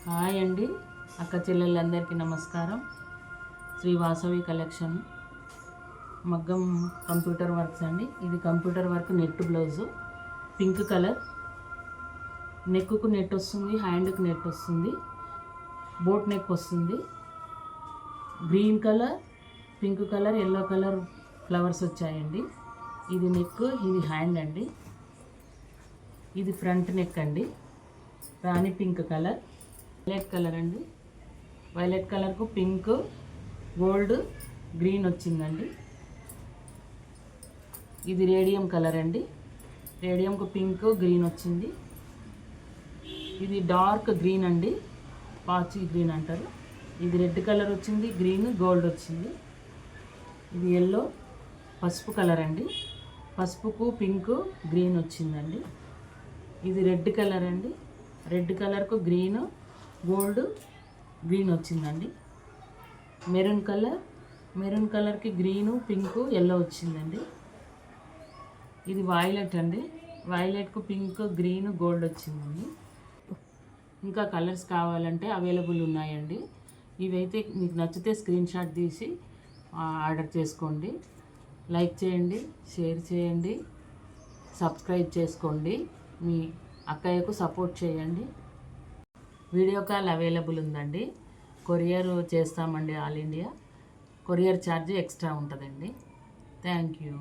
Hi అండి, అక్క చెల్లెళ్ళందరికీ నమస్కారం. శ్రీ వాసవి కలెక్షన్ మగ్గం కంప్యూటర్ వర్క్స్ అండి. ఇది computer work net blouse, pink colour, neck net వస్తుంది, హ్యాండ్కి నెట్ వస్తుంది, బోట్ నెక్ వస్తుంది. Green colour, pink colour, yellow colour flowers వచ్చాయండి. ఇది నెక్, ఇది హ్యాండ్ అండి. ఇది ఫ్రంట్ నెక్ అండి. రాణి పింక్ కలర్, వైలెట్ కలర్ అండి. వైలెట్ కలర్కు పింక్, గోల్డ్, గ్రీన్ వచ్చిందండి. ఇది రేడియం కలర్ అండి. రేడియంకు పింక్, గ్రీన్ వచ్చింది. ఇది డార్క్ గ్రీన్ అండి, పాచి గ్రీన్ అంటారు. ఇది రెడ్ కలర్ వచ్చింది, గ్రీన్, గోల్డ్ వచ్చింది. ఇది ఎల్లో, పసుపు కలర్ అండి. పసుపుకు పింక్, గ్రీన్ వచ్చిందండి. ఇది రెడ్ కలర్ అండి. రెడ్ కలర్కు గ్రీన్, గోల్డ్, గ్రీన్ వచ్చిందండి. మెరూన్ కలర్, మెరూన్ కలర్కి గ్రీను, పింక్, ఎల్లో వచ్చిందండి. ఇది వైలెట్ అండి. వైలెట్కు పింక్, గ్రీన్, గోల్డ్ వచ్చిందండి. ఇంకా కలర్స్ కావాలంటే అవైలబుల్ ఉన్నాయండి. ఇవైతే మీకు నచ్చితే స్క్రీన్ షాట్ తీసి ఆర్డర్ చేసుకోండి. లైక్ చేయండి, షేర్ చేయండి, సబ్స్క్రైబ్ చేసుకోండి. మీ అక్కయ్యకు సపోర్ట్ చేయండి. వీడియో కాల్ అవైలబుల్ ఉందండి. కొరియర్ చేస్తామండి, all India. Courier charge extra ఉంటుందండి. Thank you.